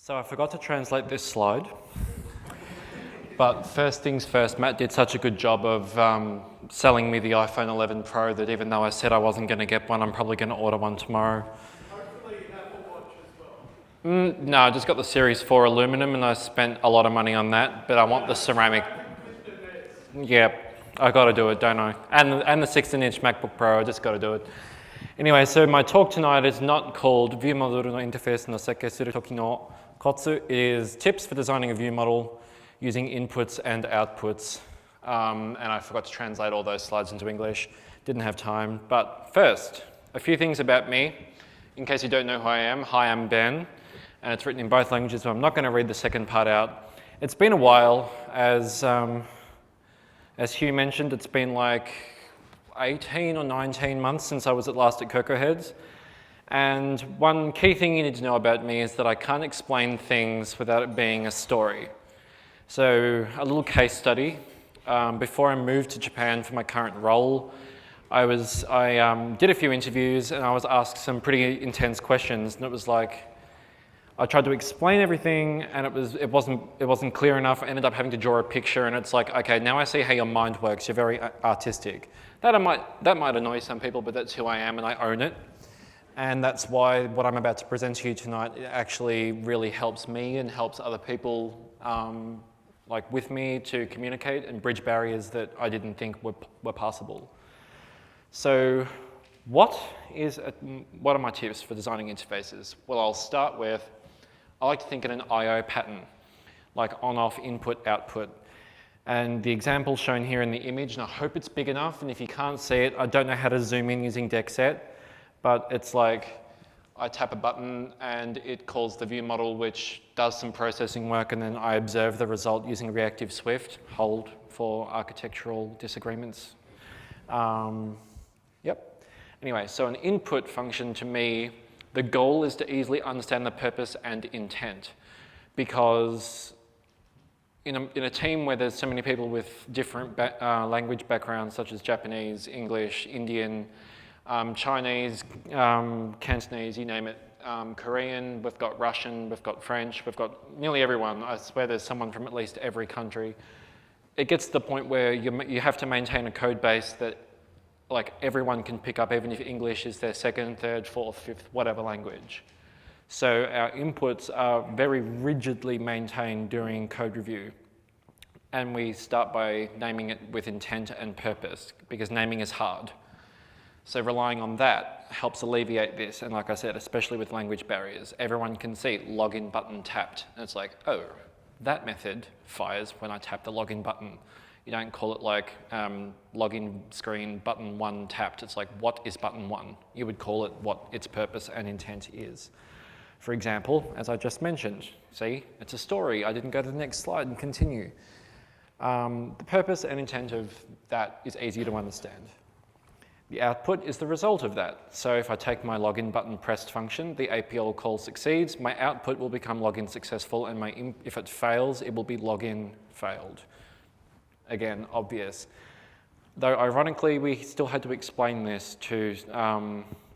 So I forgot to translate this slide. But first things first, Matt did such a good job of selling me the iPhone 11 Pro that even though I said I wasn't going to get one, I'm probably going to order one tomorrow. Hopefully Apple Watch as well. No, I just got the Series 4 aluminum and I spent a lot of money on that, but I want the ceramic. Yeah, I got to do it, don't I? And the 16-inch MacBook Pro, I just got to do it. Anyway, so my talk tonight is not called ViewModel noインターフェースを設計する時のコツ. It is tips for designing a view model using inputs and outputs. And I forgot to translate all those slides into English. Didn't have time. But first, a few things about me. In case you don't know who I am, hi, I'm Ben. And it's written in both languages, but I'm not going to read the second part out. It's been a while. As Hugh mentioned, it's been like 18 or 19 months since I was last at CocoaHeads. And one key thing you need to know about me is that I can't explain things without it being a story. So a little case study. Before I moved to Japan for my current role, I did a few interviews and I was asked some pretty intense questions, and it was like, I tried to explain everything and it wasn't clear enough. I ended up having to draw a picture, and it's like, okay, now I see how your mind works. You're very artistic. That might annoy some people, but that's who I am and I own it. And that's why what I'm about to present to you tonight actually really helps me and helps other people like with me to communicate and bridge barriers that I didn't think were possible. So what are my tips for designing interfaces? Well, I'll start with, I like to think in an I/O pattern, like on-off, input, output. And the example shown here in the image, and I hope it's big enough, and if you can't see it, I don't know how to zoom in using DexSet, but it's like I tap a button and it calls the view model, which does some processing work, and then I observe the result using reactive Swift, hold for architectural disagreements. Yep. Anyway, so an input function to me, the goal is to easily understand the purpose and intent, because in a team where there's so many people with different language backgrounds, such as Japanese, English, Indian, Chinese, Cantonese, you name it, Korean, we've got Russian, we've got French, we've got nearly everyone. I swear there's someone from at least every country. It gets to the point where you have to maintain a code base that like everyone can pick up, even if English is their second, third, fourth, fifth, whatever language. So our inputs are very rigidly maintained during code review. And we start by naming it with intent and purpose, because naming is hard. So relying on that helps alleviate this. And like I said, especially with language barriers, everyone can see login button tapped. And it's like, oh, that method fires when I tap the login button. You don't call it like login screen button 1 tapped. It's like, what is button 1? You would call it what its purpose and intent is. For example, as I just mentioned, see, it's a story. I didn't go to the next slide and continue. The purpose and intent of that is easy to understand. The output is the result of that. So if I take my login button pressed function, the APL call succeeds, my output will become login successful, and if it fails, it will be login failed. Again, obvious. Though ironically, we still had to explain this to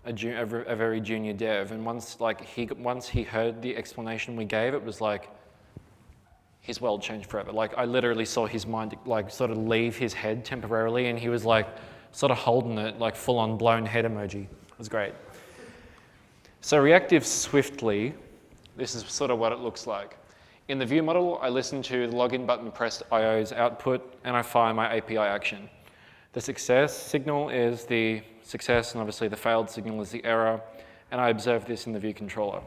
a very junior dev, and once he heard the explanation we gave, it was like his world changed forever. Like I literally saw his mind like sort of leave his head temporarily, and he was like sort of holding it like full-on blown head emoji. It was great. So reactive swiftly, this is sort of what it looks like. In the view model, I listen to the login button pressed IO's output, and I fire my API action. The success signal is the success, and obviously the failed signal is the error, and I observe this in the view controller.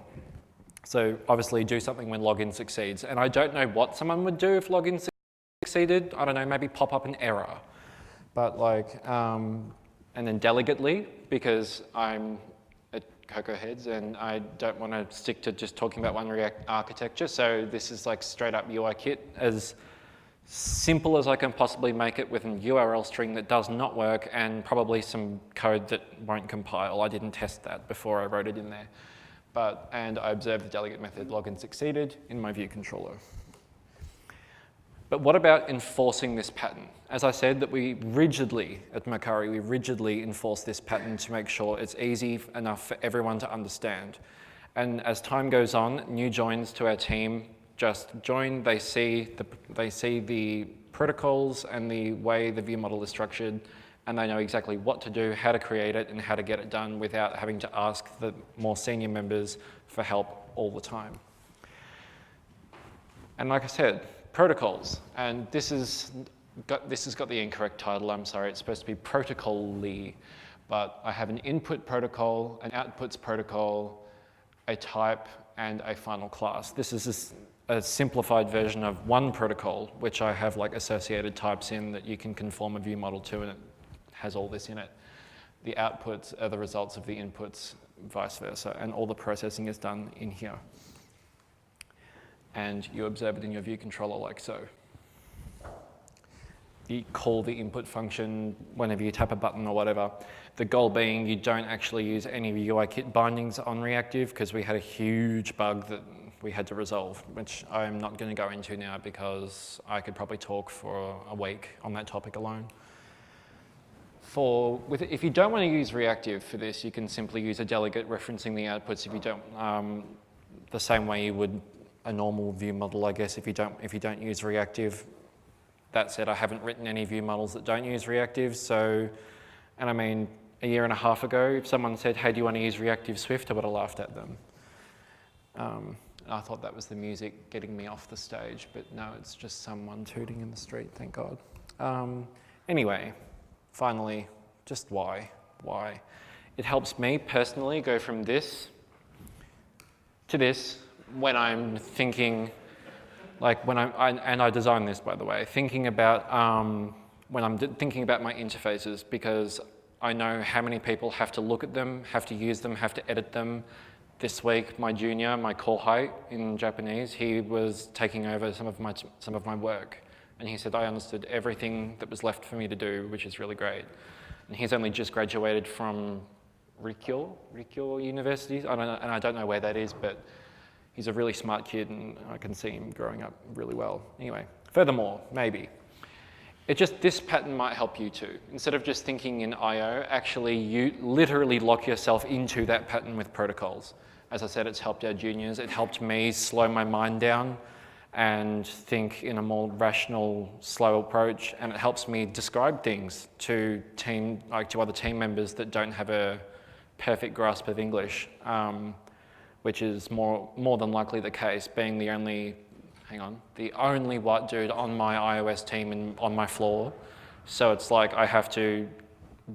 So obviously do something when login succeeds. And I don't know what someone would do if login succeeded. I don't know, maybe pop up an error. But like, and then delegately, because I'm at CocoaHeads and I don't want to stick to just talking about one React architecture. So this is like straight up UI kit, as simple as I can possibly make it, with an URL string that does not work and probably some code that won't compile. I didn't test that before I wrote it in there. And I observed the delegate method login succeeded in my view controller. But what about enforcing this pattern? As I said, that we rigidly, at Macari, we rigidly enforce this pattern to make sure it's easy enough for everyone to understand. And as time goes on, new joins to our team just join, they see the protocols and the way the view model is structured, and they know exactly what to do, how to create it, and how to get it done without having to ask the more senior members for help all the time. And like I said, protocols, and this has got the incorrect title, I'm sorry, it's supposed to be protocol-ly, but I have an input protocol, an outputs protocol, a type, and a final class. This is a simplified version of one protocol, which I have like associated types in that you can conform a view model to, and it has all this in it. The outputs are the results of the inputs, vice versa, and all the processing is done in here. And you observe it in your view controller like so. You call the input function whenever you tap a button or whatever. The goal being you don't actually use any UIKit bindings on reactive, because we had a huge bug that we had to resolve, which I'm not going to go into now because I could probably talk for a week on that topic alone. If you don't want to use reactive for this, you can simply use a delegate referencing the outputs if you don't, the same way you would a normal view model, I guess, if you don't use reactive. That said, I haven't written any view models that don't use reactive, so, and I mean, a year and a half ago, if someone said, hey, do you want to use reactive Swift, I would have laughed at them. I thought that was the music getting me off the stage, but no, it's just someone tooting in the street, thank God. Anyway, finally, just why? Why? It helps me personally go from this to this when I'm thinking, like when and I designed this, by the way, thinking about, when I'm thinking about my interfaces, because I know how many people have to look at them, have to use them, have to edit them. This week, my junior, my kohai in Japanese, he was taking over some of my work. And he said, I understood everything that was left for me to do, which is really great. And he's only just graduated from Rikyo University. And I don't know where that is, but he's a really smart kid, and I can see him growing up really well. Anyway, furthermore, maybe. This pattern might help you too. Instead of just thinking in I/O, actually you literally lock yourself into that pattern with protocols. As I said, it's helped our juniors. It helped me slow my mind down and think in a more rational, slow approach. And it helps me describe things to other team members that don't have a perfect grasp of English, which is more than likely the case, being the only white dude on my iOS team and on my floor. So it's like I have to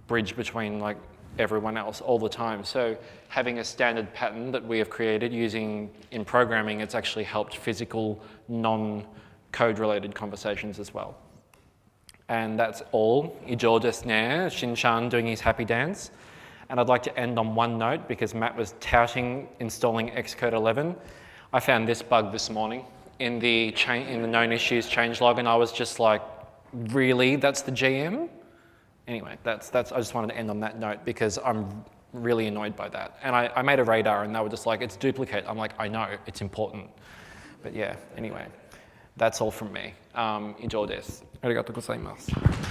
bridge between like everyone else all the time. So having a standard pattern that we have created using in programming, it's actually helped physical, non-code related conversations as well. And that's all. Ijo desu ne, Shin-chan doing his happy dance. And I'd like to end on one note, because Matt was touting installing Xcode 11. I found this bug this morning in the known issues changelog, and I was just like, really, that's the GM? Anyway, I just wanted to end on that note because I'm really annoyed by that. And I made a radar and they were just like, it's duplicate. I'm like, I know, it's important. But yeah, anyway, that's all from me. Ijo desu. Arigatou gozaimasu.